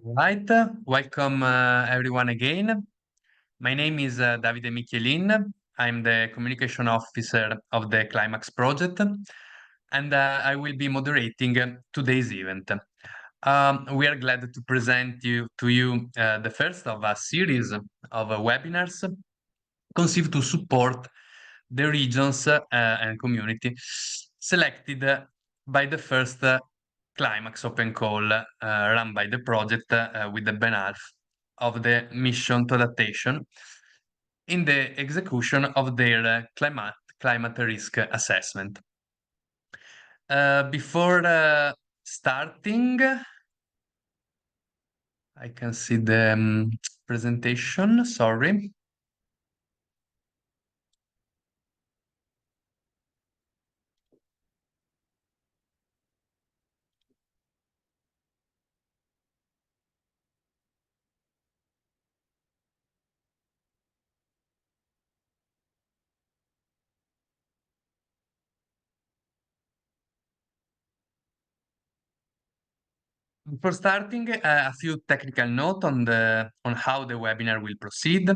Right, welcome everyone again. My name is Davide Michelin. I'm the communication officer of the CLIMAAX project, and I will be moderating today's event. We are glad to present to you the first of a series of webinars conceived to support the regions and community selected by the first CLIMAAX open call run by the project with the behalf of the mission to adaptation in the execution of their climate risk assessment. Before starting, I can see the presentation, sorry. For starting, a few technical note on how the webinar will proceed.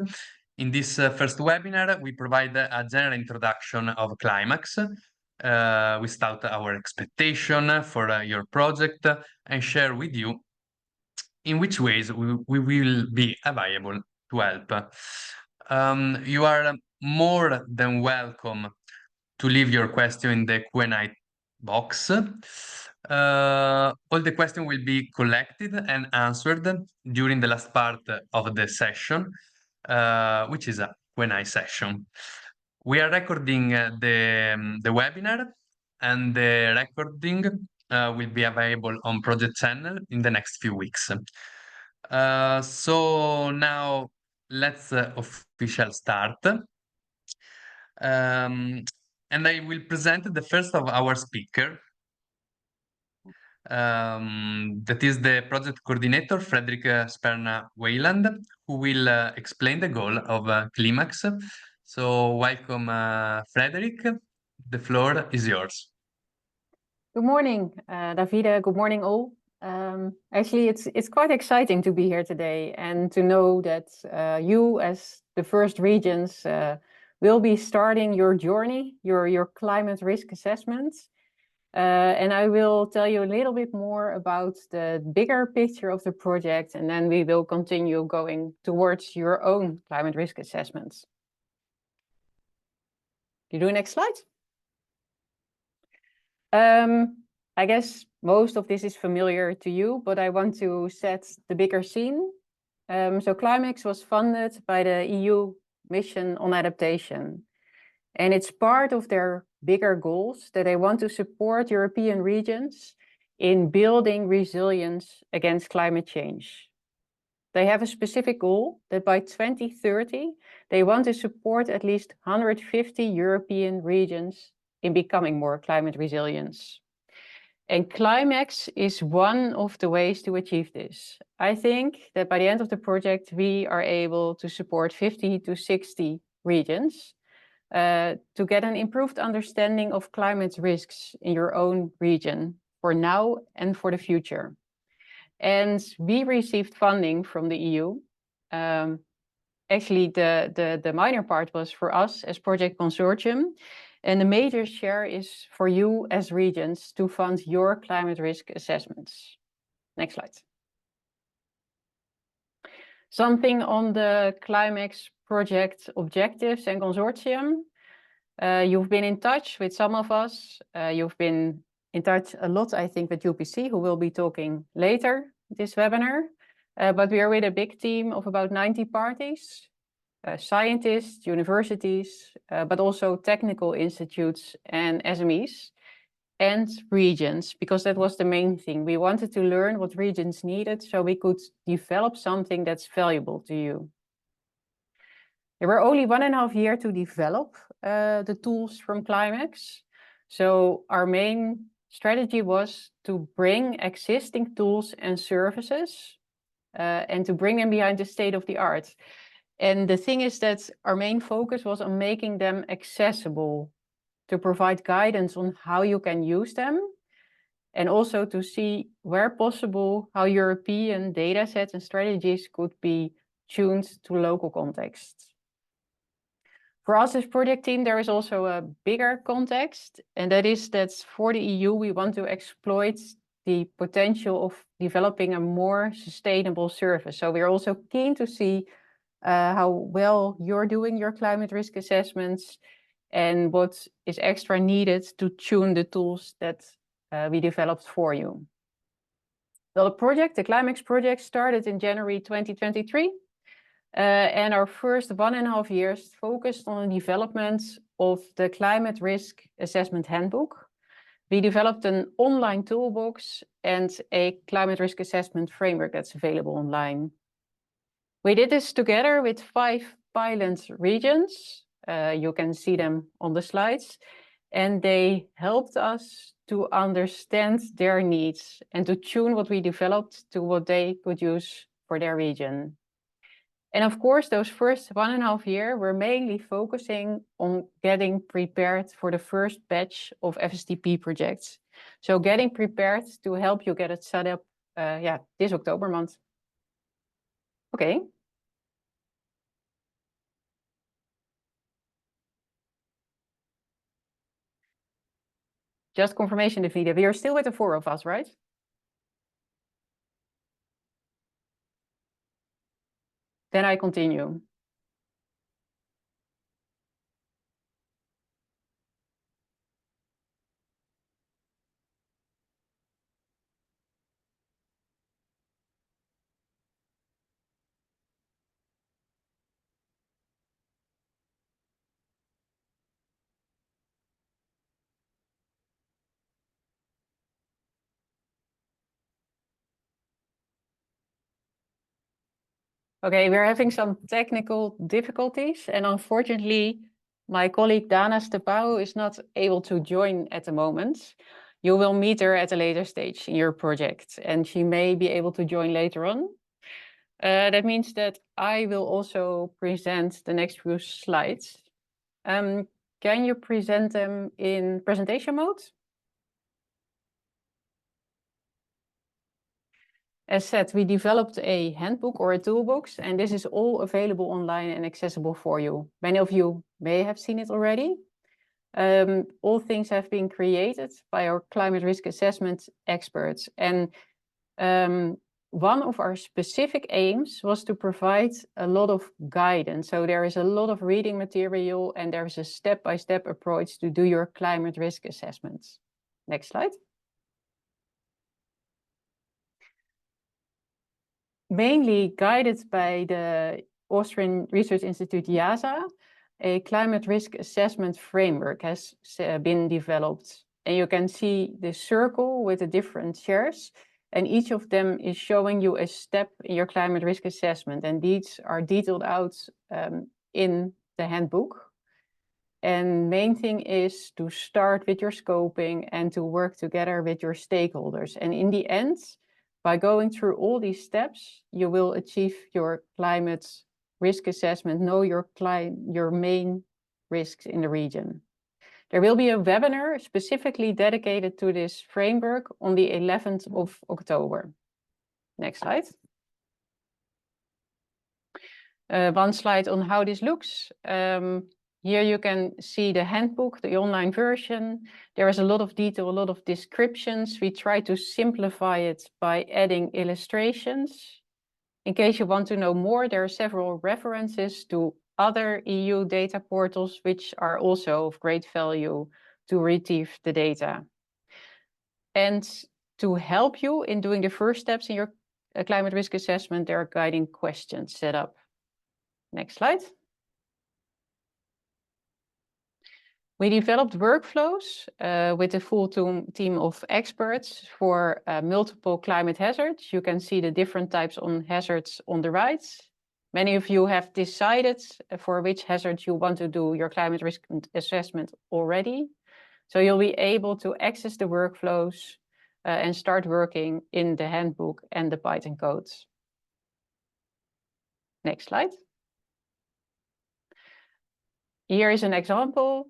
In this first webinar, we provide a general introduction of CLIMAAX. We start our expectation for your project and share with you in which ways we will be available to help. You are more than welcome to leave your question in the Q&A box. All the questions will be collected and answered during the last part of the session, which is a Q&A session. We are recording the webinar, and the recording will be available on project channel in the next few weeks. So now let's official start. And I will present the first of our speaker. That is the project coordinator, Frederick Sperna Wayland, who will explain the goal of CLIMAAX. So welcome, Frederick. The floor is yours. Good morning, Davide. Good morning, all. Actually, it's quite exciting to be here today and to know that you, as the first regions, will be starting your journey, your climate risk assessment. And I will tell you a little bit more about the bigger picture of the project, and then we will continue going towards your own climate risk assessments. You do next slide? I guess most of this is familiar to you, but I want to set the bigger scene. So CLIMAAX was funded by the EU Mission on Adaptation, and it's part of their bigger goals that they want to support European regions in building resilience against climate change. They have a specific goal that by 2030, they want to support at least 150 European regions in becoming more climate resilient. And CLIMAAX is one of the ways to achieve this. I think that by the end of the project, we are able to support 50 to 60 regions to get an improved understanding of climate risks in your own region for now and for the future. And we received funding from the EU. Actually, the minor part was for us as project consortium, and the major share is for you as regions to fund your climate risk assessments. Next slide. Something on the CLIMAAX project objectives and consortium. You've been in touch with some of us. You've been in touch a lot, I think, with UPC, who will be talking later this webinar. But we are with a big team of about 90 parties, scientists, universities, but also technical institutes and SMEs and regions, because that was the main thing. We wanted to learn what regions needed so we could develop something that's valuable to you. There were only 1.5 years to develop the tools from CLIMAAX. So our main strategy was to bring existing tools and services and to bring them behind the state of the art. And the thing is that our main focus was on making them accessible, to provide guidance on how you can use them, and also to see where possible how European data sets and strategies could be tuned to local contexts. For us as project team, there is also a bigger context, and that is that for the EU, we want to exploit the potential of developing a more sustainable service. So we're also keen to see how well you're doing your climate risk assessments and what is extra needed to tune the tools that we developed for you. Well, the CLIMAAX project started in January 2023. And our first 1.5 years focused on the development of the Climate Risk Assessment Handbook. We developed an online toolbox and a climate risk assessment framework that's available online. We did this together with 5 pilot regions. You can see them on the slides. And they helped us to understand their needs and to tune what we developed to what they could use for their region. And of course, those first 1.5 years were mainly focusing on getting prepared for the first batch of FSTP projects. So getting prepared to help you get it set up, this October month. Okay. Just confirmation, Davide, we are still with the 4 of us, right? Then I continue. Okay, we're having some technical difficulties, and unfortunately, my colleague Dana Stepau is not able to join at the moment. You will meet her at a later stage in your project, and she may be able to join later on. That means that I will also present the next few slides. Can you present them in presentation mode? As said, we developed a handbook or a toolbox, and this is all available online and accessible for you. Many of you may have seen it already. All things have been created by our climate risk assessment experts. And one of our specific aims was to provide a lot of guidance. So there is a lot of reading material, and there is a step-by-step approach to do your climate risk assessments. Next slide. Mainly guided by the Austrian Research Institute IASA, a climate risk assessment framework has been developed. And you can see the circle with the different shares, and each of them is showing you a step in your climate risk assessment. And these are detailed out in the handbook. And main thing is to start with your scoping and to work together with your stakeholders. And in the end, by going through all these steps, you will achieve your climate risk assessment, know your main risks in the region. There will be a webinar specifically dedicated to this framework on the 11th of October. Next slide. One slide on how this looks. Here you can see the handbook, the online version. There is a lot of detail, a lot of descriptions. We try to simplify it by adding illustrations. In case you want to know more, there are several references to other EU data portals, which are also of great value to retrieve the data. And to help you in doing the first steps in your climate risk assessment, there are guiding questions set up. Next slide. We developed workflows with a full team of experts for multiple climate hazards. You can see the different types of hazards on the right. Many of you have decided for which hazards you want to do your climate risk assessment already. So you'll be able to access the workflows and start working in the handbook and the Python codes. Next slide. Here is an example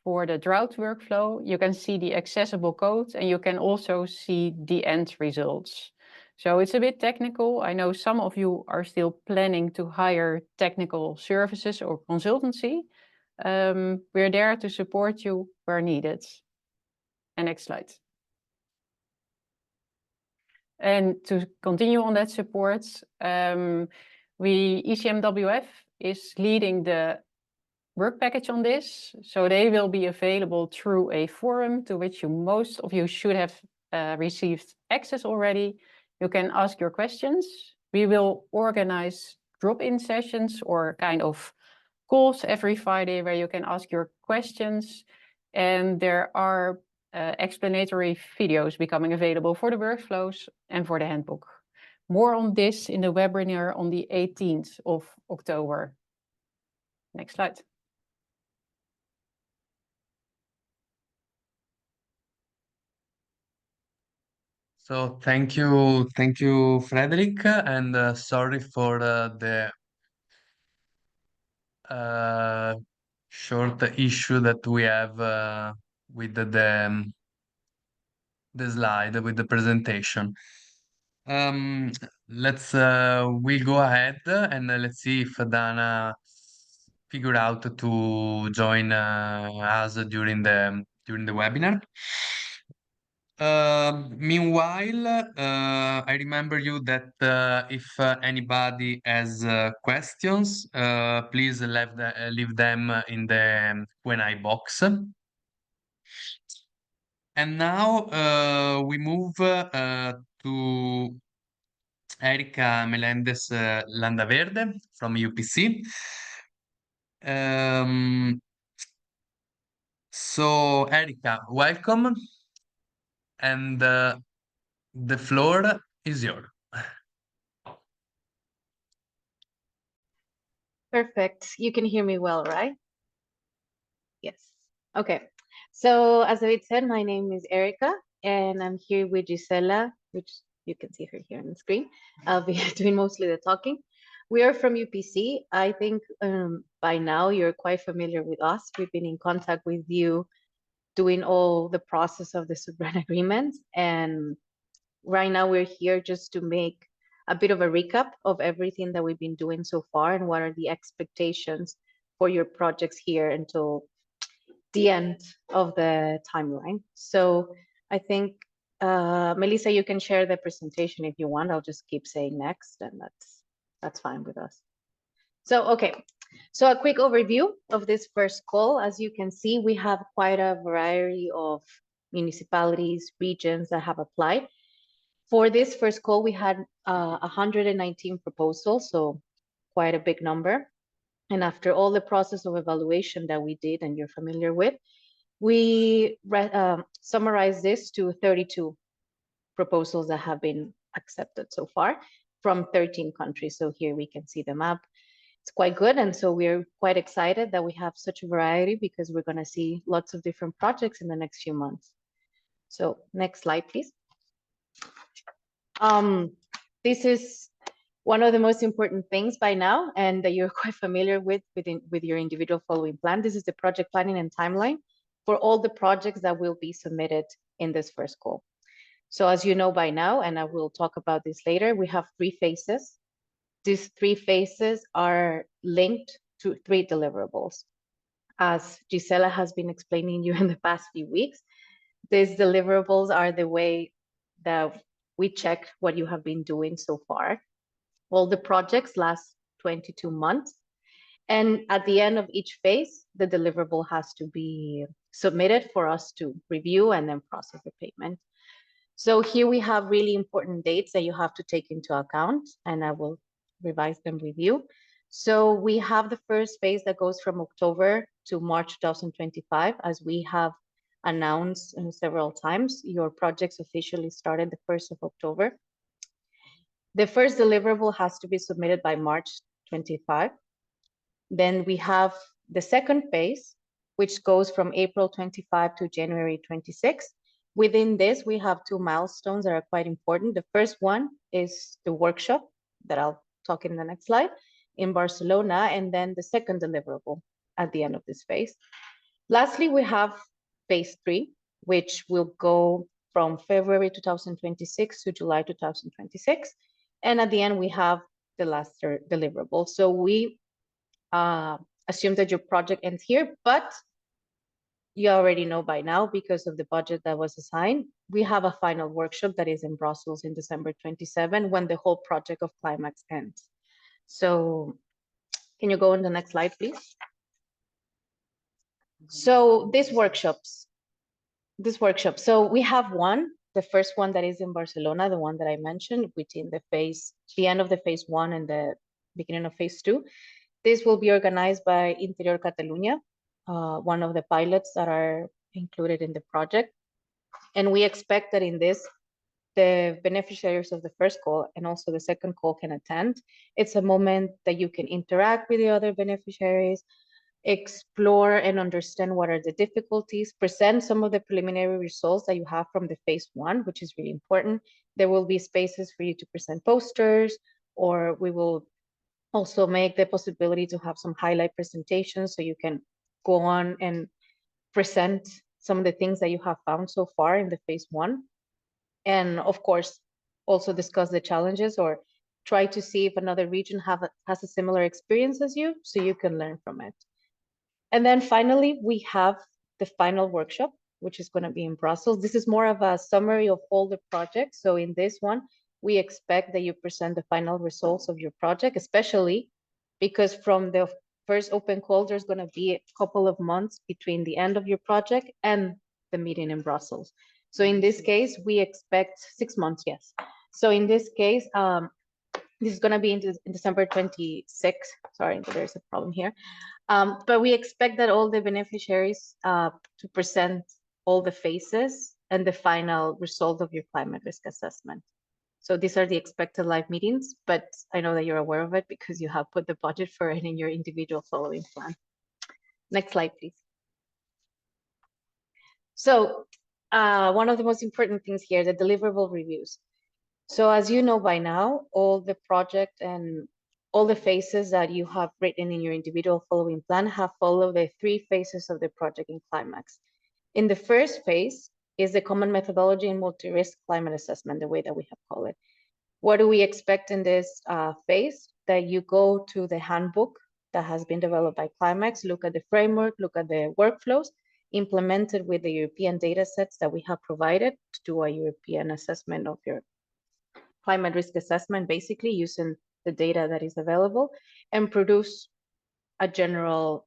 for the drought workflow, you can see the accessible code and you can also see the end results. So it's a bit technical. I know some of you are still planning to hire technical services or consultancy. We're there to support you where needed. And next slide. And to continue on that support, ECMWF is leading the work package on this. So they will be available through a forum to which most of you should have received access already. You can ask your questions. We will organize drop-in sessions or kind of calls every Friday where you can ask your questions. And there are explanatory videos becoming available for the workflows and for the handbook. More on this in the webinar on the 18th of October. Next slide. So thank you, Frederick, and sorry for the short issue that we have with the slide, with the presentation. Um, we'll go ahead and let's see if Dana figure out to join us during the webinar. Meanwhile, I remember you that if anybody has questions, please leave them in the Q&A box. And now we move to Erika Melendez Landaverde from UPC. So, Erika, welcome, and the floor is yours. Perfect. You can hear me well, right? Yes. Okay. So as David said, my name is Erica, and I'm here with Gisela, which you can see her here on the screen. I'll be doing mostly the talking. We are from UPC. I think by now you're quite familiar with us. We've been in contact with you doing all the process of the sub-grant agreement. And right now we're here just to make a bit of a recap of everything that we've been doing so far and what are the expectations for your projects here until the end of the timeline. So I think, Melissa, you can share the presentation if you want. I'll just keep saying next, and that's fine with us. So, okay. So a quick overview of this first call. As you can see, we have quite a variety of municipalities, regions that have applied. For this first call, we had 119 proposals, so quite a big number. And after all the process of evaluation that we did and you're familiar with, we summarized this to 32 proposals that have been accepted so far from 13 countries. So here we can see the map. It's quite good. And so we're quite excited that we have such a variety because we're going to see lots of different projects in the next few months. So next slide, please. This is one of the most important things by now, and that you're quite familiar with your individual following plan. This is the project planning and timeline for all the projects that will be submitted in this first call. So as you know by now, and I will talk about this later, we have 3 phases. These 3 phases are linked to 3 deliverables. As Gisela has been explaining you in the past few weeks, these deliverables are the way that we check what you have been doing so far. All the projects last 22 months. And at the end of each phase, the deliverable has to be submitted for us to review and then process the payment. So here we have really important dates that you have to take into account, and I will revise them with you. So we have the first phase that goes from October to March 2025, as we have announced several times. Your projects officially started the 1st of October. The first deliverable has to be submitted by March 25. Then we have the second phase, which goes from April 25 to January 26. Within this, we have 2 milestones that are quite important. The first one is the workshop that I'll talk in the next slide in Barcelona, and then the second deliverable at the end of this phase. Lastly, we have phase 3, which will go from February 2026 to July 2026. And at the end, we have the last deliverable. So we assume that your project ends here, but you already know by now, because of the budget that was assigned, we have a final workshop that is in Brussels in December 27, when the whole project of CLIMAAX ends. So can you go on the next slide, please? So these workshops, so we have one, the first one that is in Barcelona, the one that I mentioned, between the end of the phase 1 and the beginning of phase 2. This will be organized by Interior Catalunya, one of the pilots that are included in the project. And we expect that in this, the beneficiaries of the first call and also the second call can attend. It's a moment that you can interact with the other beneficiaries, explore and understand what are the difficulties, present some of the preliminary results that you have from the phase 1, which is really important. There will be spaces for you to present posters, or we will also make the possibility to have some highlight presentations so you can go on and present some of the things that you have found so far in the phase 1. And of course, also discuss the challenges, or try to see if another region has a similar experience as you, so you can learn from it. And then finally, we have the final workshop, which is going to be in Brussels. This is more of a summary of all the projects. So in this one, we expect that you present the final results of your project, especially because from the first open call, there's going to be a couple of months between the end of your project and the meeting in Brussels. So in this case, we expect 6 months, yes. So in this case, this is going to be in December 26th. Sorry, there's a problem here. But we expect that all the beneficiaries to present all the phases and the final result of your climate risk assessment. So these are the expected live meetings, but I know that you're aware of it because you have put the budget for it in your individual following plan. Next slide, please. So one of the most important things here, the deliverable reviews. So as you know by now, all the project and all the phases that you have written in your individual following plan have followed the 3 phases of the project in CLIMAAX. In the first phase is the common methodology and multi-risk climate assessment, the way that we have called it. What do we expect in this phase? That you go to the handbook that has been developed by CLIMAAX, look at the framework, look at the workflows, implemented with the European data sets that we have provided to do a European assessment of your climate risk assessment, basically using the data that is available, and produce a general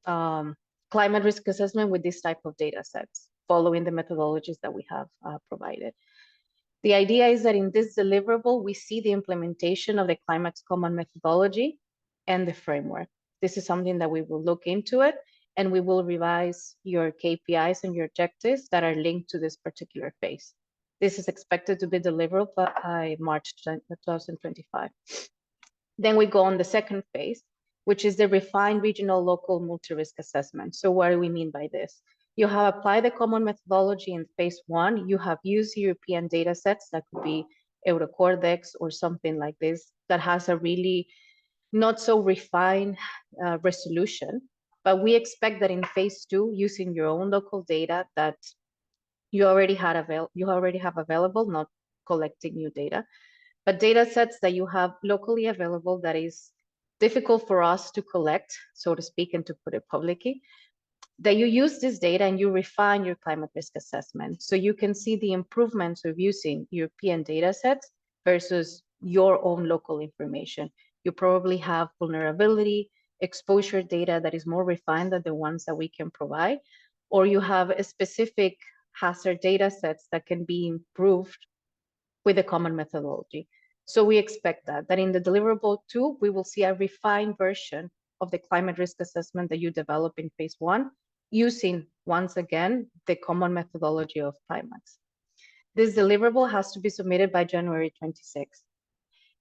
climate risk assessment with this type of data sets, following the methodologies that we have provided. The idea is that in this deliverable, we see the implementation of the CLIMAAX common methodology and the framework. This is something that we will look into it, and we will revise your KPIs and your objectives that are linked to this particular phase. This is expected to be delivered by March 2025. Then we go on the second phase, which is the refined regional local multi-risk assessment. So what do we mean by this? You have applied the common methodology in phase 1. You have used European data sets, that could be Eurocordex or something like this, that has a really not so refined resolution. But we expect that in phase 2, using your own local data that you already have available, not collecting new data, but data sets that you have locally available that is difficult for us to collect, so to speak, and to put it publicly, that you use this data and you refine your climate risk assessment. So you can see the improvements of using European data sets versus your own local information. You probably have vulnerability, exposure data that is more refined than the ones that we can provide, or you have a specific hazard data sets that can be improved with a common methodology. So we expect that in the deliverable 2, we will see a refined version of the climate risk assessment that you develop in phase 1, using, once again, the common methodology of CLIMAAX. This deliverable has to be submitted by January 26th.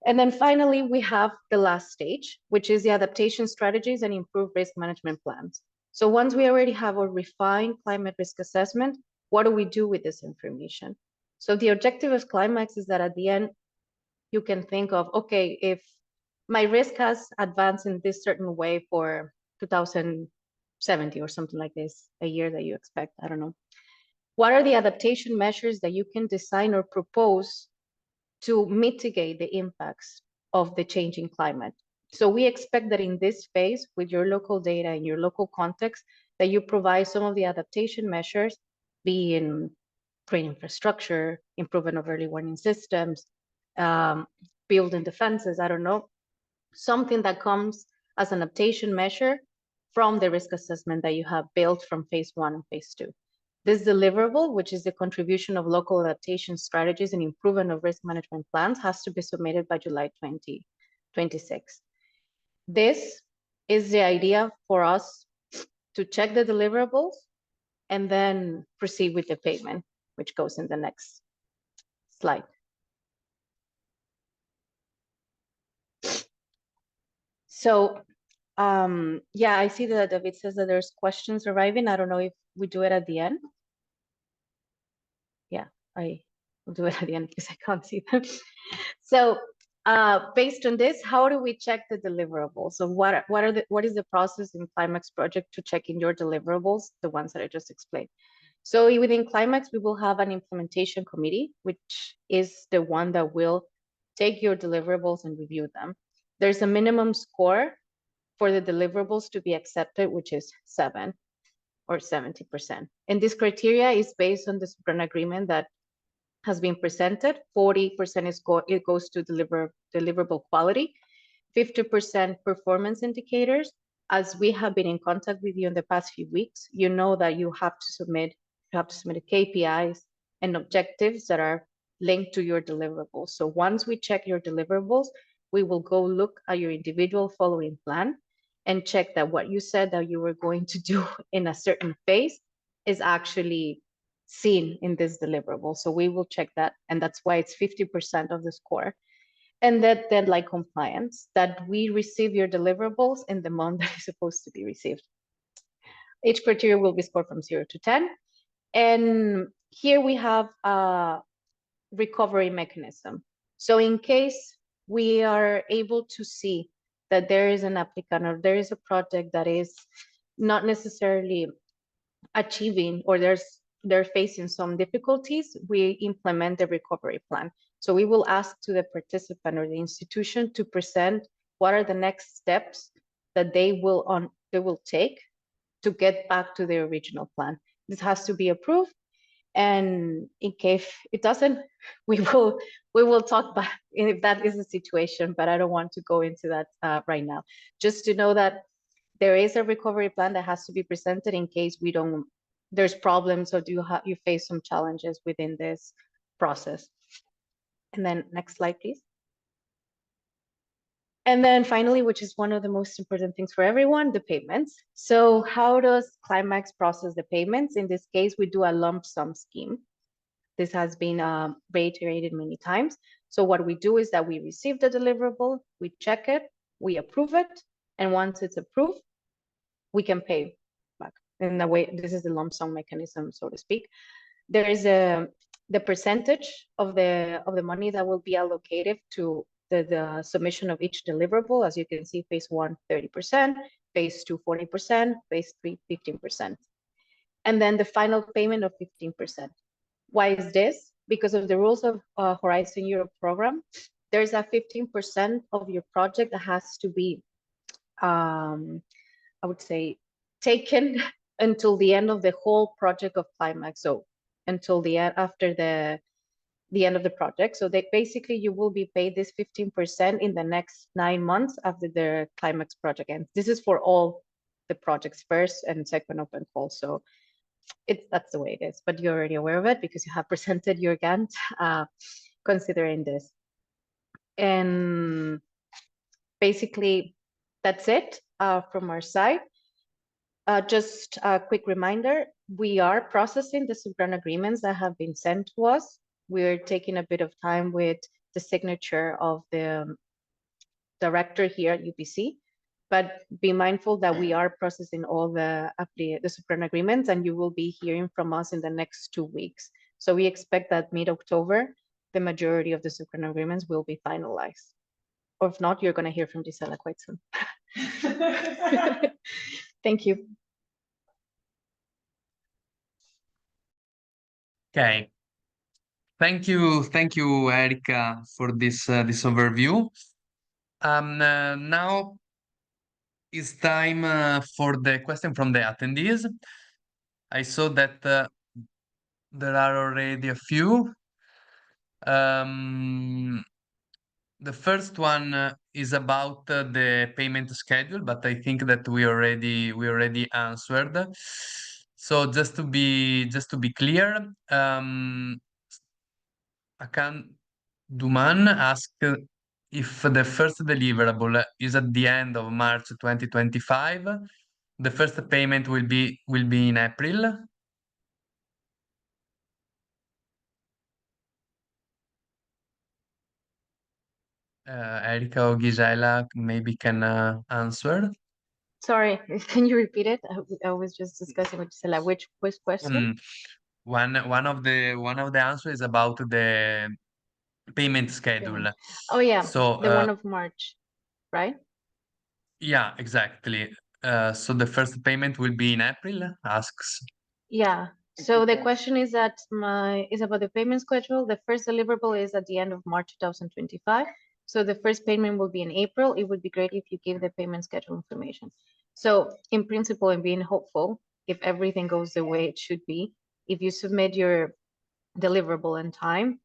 And then finally, we have the last stage, which is the adaptation strategies and improved risk management plans. So once we already have a refined climate risk assessment, what do we do with this information? So the objective of CLIMAAX is that at the end, you can think of, okay, if my risk has advanced in this certain way for 2000 70 or something like this a year that you expect. I don't know. What are the adaptation measures that you can design or propose to mitigate the impacts of the changing climate? So we expect that in this phase, with your local data and your local context, that you provide some of the adaptation measures, be in green infrastructure, improvement of early warning systems, building defenses, I don't know, something that comes as an adaptation measure from the risk assessment that you have built from phase 1 and phase 2. This deliverable, which is the contribution of local adaptation strategies and improvement of risk management plans, has to be submitted by July 2026. This is the idea for us to check the deliverables and then proceed with the payment, which goes in the next slide. So yeah, I see that David says that there's questions arriving. I don't know if we do it at the end. Yeah, I will do it at the end because I can't see them. So based on this, how do we check the deliverables? So what is the process in CLIMAAX project to check in your deliverables, the ones that I just explained? So within CLIMAAX, we will have an implementation committee, which is the one that will take your deliverables and review them. There's a minimum score for the deliverables to be accepted, which is 7 or 70%. And this criteria is based on the Supreme agreement that has been presented. 40% it goes to deliverable quality, 50% performance indicators. As we have been in contact with you in the past few weeks, you know that you have to submit KPIs and objectives that are linked to your deliverables. So once we check your deliverables, we will go look at your individual following plan and check that what you said that you were going to do in a certain phase is actually seen in this deliverable. So we will check that, and that's why it's 50% of the score. And that deadline compliance, that we receive your deliverables in the month that is supposed to be received. Each criteria will be scored from 0 to 10. And here we have a recovery mechanism. So in case we are able to see that there is an applicant or there is a project that is not necessarily achieving, or they're facing some difficulties, we implement the recovery plan. So we will ask to the participant or the institution to present what are the next steps that they will take to get back to their original plan. This has to be approved, and in case it doesn't, we will talk back if that is the situation, but I don't want to go into that right now. Just to know that there is a recovery plan that has to be presented in case there's problems or you face some challenges within this process. And then next slide, please. And then finally, which is one of the most important things for everyone, the payments. So how does CLIMAAX process the payments? In this case, we do a lump sum scheme. This has been reiterated many times. So what we do is that we receive the deliverable, we check it, we approve it, and once it's approved, we can pay back. In a way, this is the lump sum mechanism, so to speak. There is the percentage of the money that will be allocated to the submission of each deliverable. As you can see, phase 1, 30%, phase 2, 40%, phase 3, 15%. And then the final payment of 15%. Why is this? Because of the rules of Horizon Europe program, there's a 15% of your project that has to be, I would say, taken until the end of the whole project of CLIMAAX. So until the end, after the end of the project. So they basically, you will be paid this 15% in the next 9 months after the CLIMAAX project ends. This is for all the projects, first and second open call. So that's the way it is, but you're already aware of it because you have presented your Gantt considering this. And basically, that's it from our side. Just a quick reminder, we are processing the sub-grant agreements that have been sent to us. We're taking a bit of time with the signature of the director here at UPC, but be mindful that we are processing all the sub-grant agreements, and you will be hearing from us in the next 2 weeks. So we expect that mid-October, the majority of the sub-grant agreements will be finalized. Or if not, you're going to hear from Gisela quite soon. Thank you. Okay. Thank you, Erika, for this overview. Now it's time for the question from the attendees. I saw that there are already a few. The first one is about the payment schedule, but I think that we already answered. So just to be clear, Akan Duman asked if the first deliverable is at the end of March 2025, the first payment will be in April. Erika or Gisela maybe can answer. Sorry, can you repeat it? I was just discussing with Gisela. Which question? One of the answers is about the payment schedule. Oh yeah, So the one of March, right? yeah, exactly. So the first payment will be in April, asks. Yeah. So the question is about the payment schedule. The first deliverable is at the end of March 2025. So the first payment will be in April. It would be great if you give the payment schedule information. So in principle, and being hopeful, if everything goes the way it should be, if you submit your deliverable in time,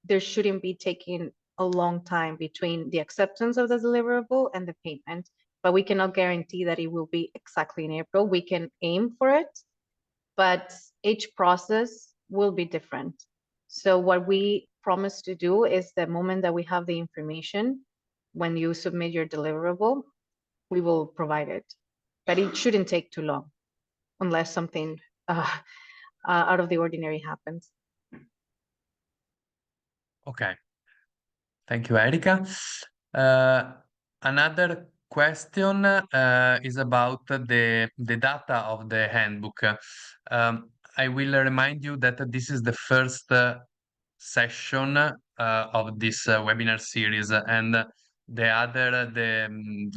there shouldn't be taking a long time between the acceptance of the deliverable and the payment. But we cannot guarantee that it will be exactly in April. We can aim for it, but each process will be different. So what we promise to do is the moment that we have the information, when you submit your deliverable, we will provide it. But it shouldn't take too long unless something out of the ordinary happens. Okay. Thank you, Erika. Another question is about the data of the handbook. I will remind you that this is the first session of this webinar series, and the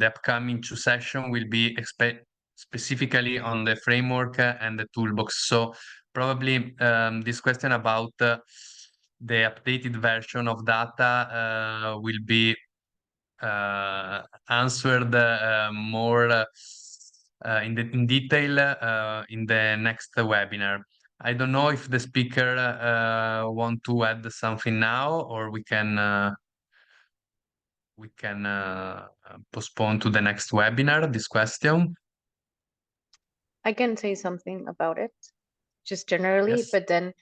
upcoming two sessions will be specifically on the framework and the toolbox. So probably this question about the updated version of data will be answered more in detail in the next webinar. I don't know if the speaker want to add something now, or we can postpone to the next webinar this question. I can say something about it, just generally, Yes. but then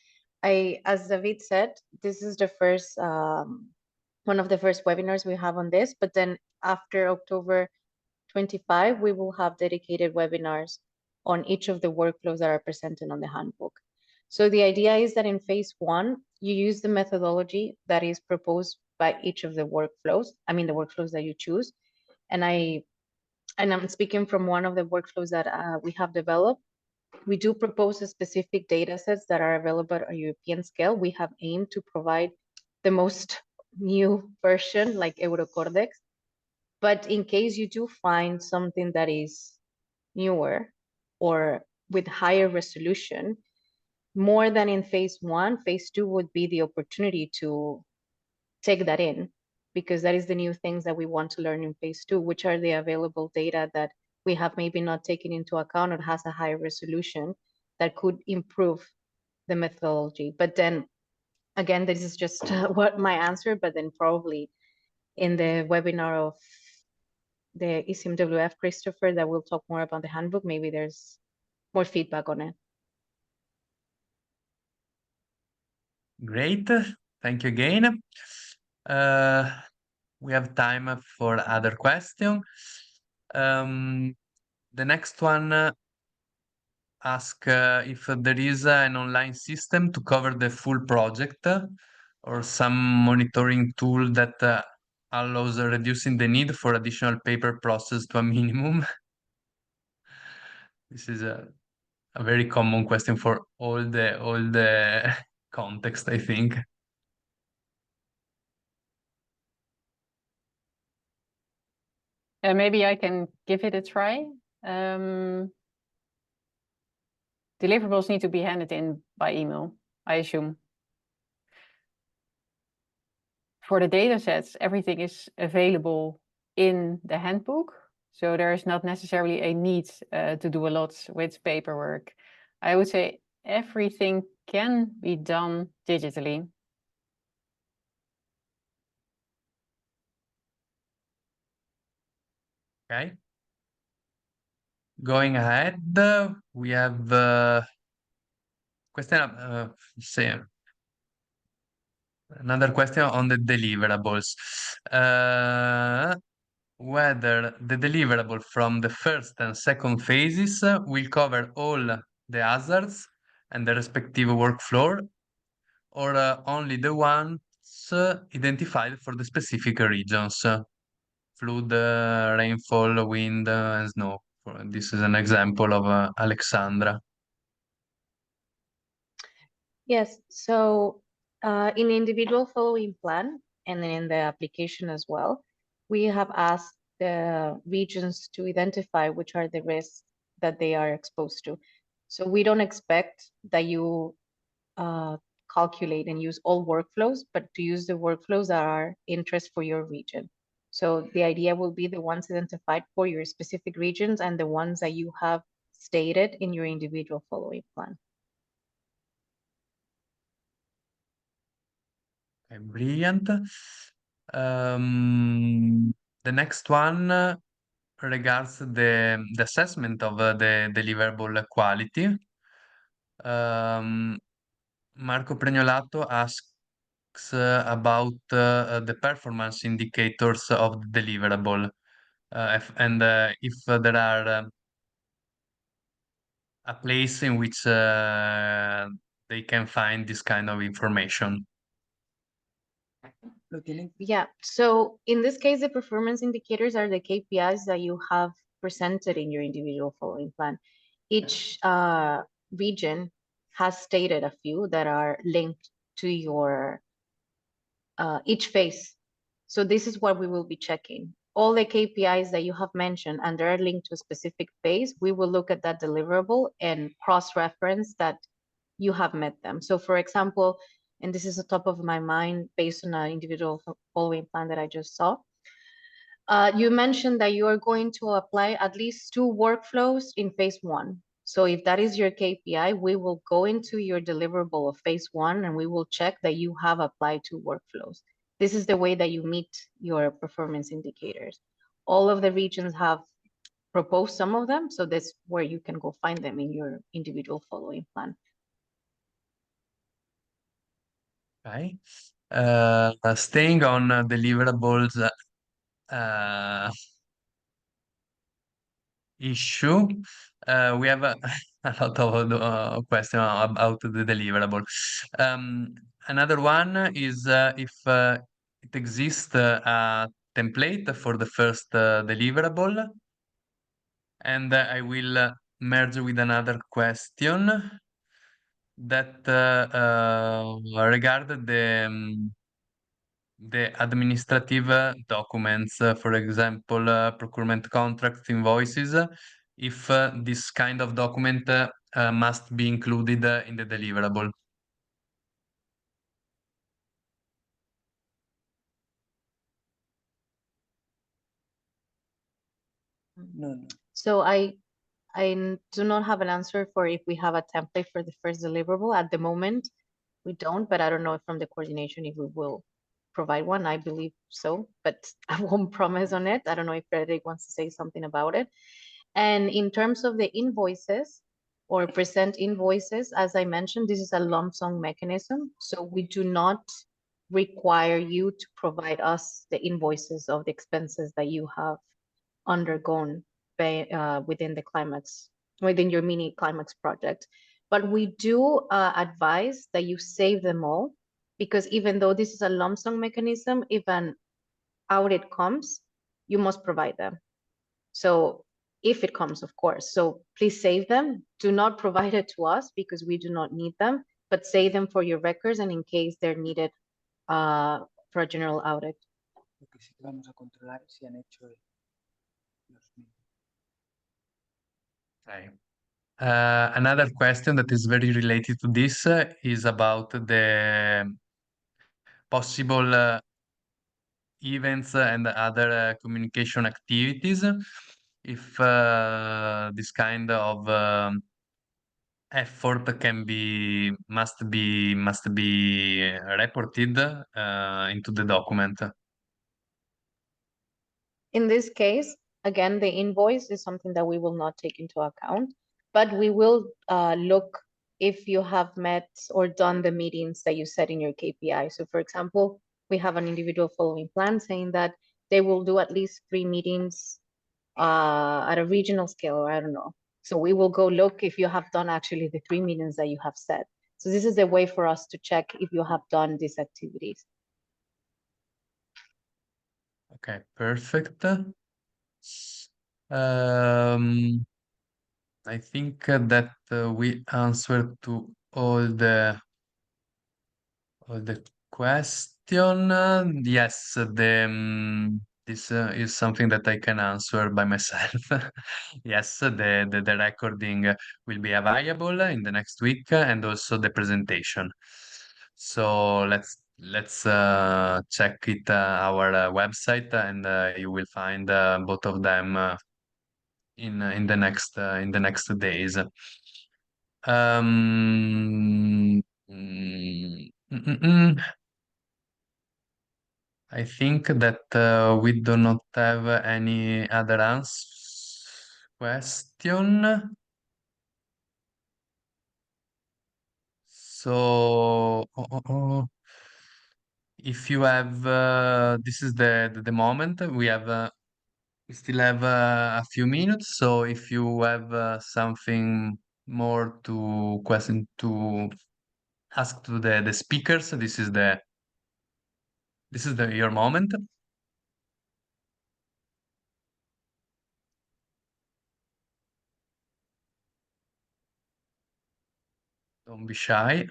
as David said, this is the first one of the first webinars we have on this, but then after October 25, we will have dedicated webinars on each of the workflows that are presented on the handbook. So the idea is that in phase one, you use the methodology that is proposed by each of the workflows. I mean, the workflows that you choose. And I'm speaking from one of the workflows that we have developed. We do propose a specific data sets that are available at a European scale. We have aimed to provide the most new version like Eurocordex. But in case you do find something that is newer or with higher resolution, more than in phase one, phase two would be the opportunity to take that in, because that is the new things that we want to learn in phase two, which are the available data that we have maybe not taken into account or has a higher resolution that could improve the methodology. But then again, this is just what my answer, but then probably in the webinar of the ECMWF Christopher that will talk more about the handbook, maybe there's more feedback on it. Great. Thank you again. We have time for other question. The next one ask if there is an online system to cover the full project or some monitoring tool that allows reducing the need for additional paper process to a minimum. This is a very common question for all the context, I think. Maybe I can give it a try. Deliverables need to be handed in by email, I assume. for the data sets, everything is available in the handbook. So there is not necessarily a need to do a lot with paperwork. I would say everything can be done digitally. Okay. Going ahead, we have question, say, another question on the deliverables. Whether the deliverable from the first and second phases will cover all the hazards and the respective workflow, or only the ones identified for the specific regions, flood, rainfall, wind, and snow. This is an example of Alexandra. Yes, so in the individual following plan and then in the application as well, we have asked the regions to identify which are the risks that they are exposed to. So we don't expect that you calculate and use all workflows, but to use the workflows that are interest for your region. So the idea will be the ones identified for your specific regions and the ones that you have stated in your individual following plan. Okay, brilliant. The next one regards the assessment of the deliverable quality. Marco Pregnolato asks about the performance indicators of the deliverable, and if there are a place in which they can find this kind of information. Yeah, so in this case, the performance indicators are the KPIs that you have presented in your individual following plan. Each region has stated a few that are linked to your each phase. So this is what we will be checking. All the KPIs that you have mentioned and they are linked to a specific phase, we will look at that deliverable and cross-reference that you have met them. So for example, and this is the top of my mind based on an individual following plan that I just saw. You mentioned that you are going to apply at least 2 workflows in phase 1. So if that is your KPI, we will go into your deliverable of phase 1 and we will check that you have applied 2 workflows. This is the way that you meet your performance indicators. All of the regions have proposed some of them, so that's where you can go find them in your individual following plan. Okay. Staying on deliverables issue, we have a lot of questions about the deliverable. Another one is if it exists a template for the first deliverable, and I will merge with another question that regard the administrative documents, for example, procurement contracts, invoices, if this kind of document must be included in the deliverable. No. So I do not have an answer for if we have a template for the first deliverable. At the moment, we don't, but I don't know if from the coordination if we will provide one. I believe so, but I won't promise on it. I don't know if Frederick wants to say something about it. And in terms of the invoices or present invoices, as I mentioned, this is a lump sum mechanism. So we do not require you to provide us the invoices of the expenses that you have undergone within the CLIMAAX, within your mini CLIMAAX project. But we do advise that you save them all, because even though this is a lump sum mechanism, if an audit comes, you must provide them. So if it comes, of course. So please save them. Do not provide it to us because we do not need them, but save them for your records and in case they're needed for a general audit. Lo que sí que vamos a controlar es si han hecho los mismos. Okay. Another question that is very related to this is about the possible events and other communication activities. If this kind of effort must be reported into the document. In this case, again, the invoice is something that we will not take into account, but we will look if you have met or done the meetings that you set in your KPI. So for example, we have an individual following plan saying that they will do at least 3 meetings at a regional scale, or I don't know. So we will go look if you have done actually the 3 meetings that you have set. So this is the way for us to check if you have done these activities. Okay, perfect. Um, I think that we answered to all the question. Yes, this is something that I can answer by myself. Yes, the recording will be available in the next week and also the presentation. So let's check it our website and you will find both of them in the next days. Um, mm, mm, mm. I think that we do not have any other question. So, if you have, this is the moment we still have a few minutes. So, if you have something more to to ask to the speakers, this is your moment. Don't be shy.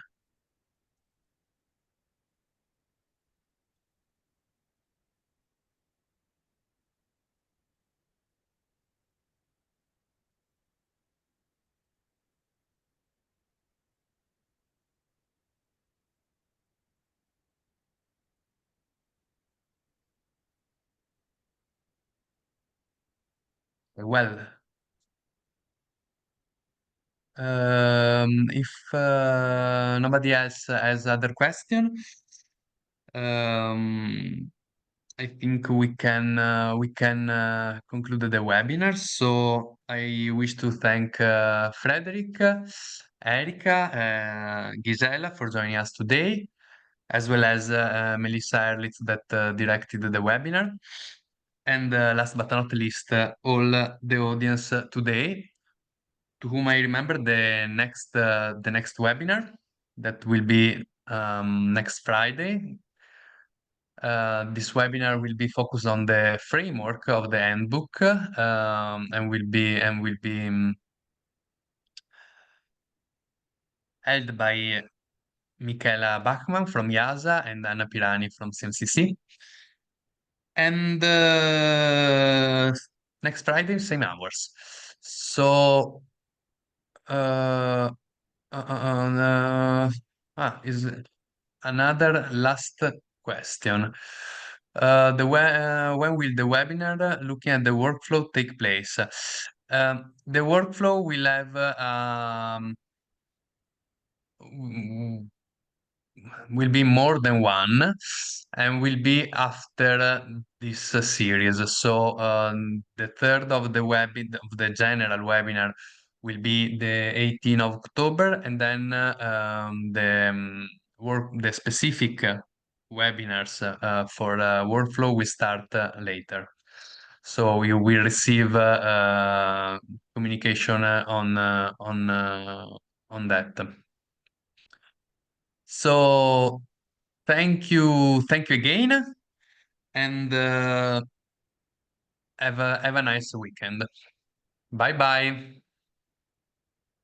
Well, if nobody else has other question, um, I think we can conclude the webinar. So I wish to thank Frederick, Erika, Gisela for joining us today, as well as Melissa Erlitz that directed the webinar. And last but not least, all the audience today, to whom I remember the next webinar that will be next Friday. This webinar will be focused on the framework of the handbook and will be held by Michaela Bachmann from IASA and Anna Pirani from CMCC. And next Friday, same hours. So, uh, is another last question. When will the webinar looking at the workflow take place? The workflow will have will be more than one and will be after this series. So the third of the general webinar will be the 18th of October, and then the specific webinars for workflow will start later. So you will receive communication on that. So thank you again, and have a nice weekend. Bye bye.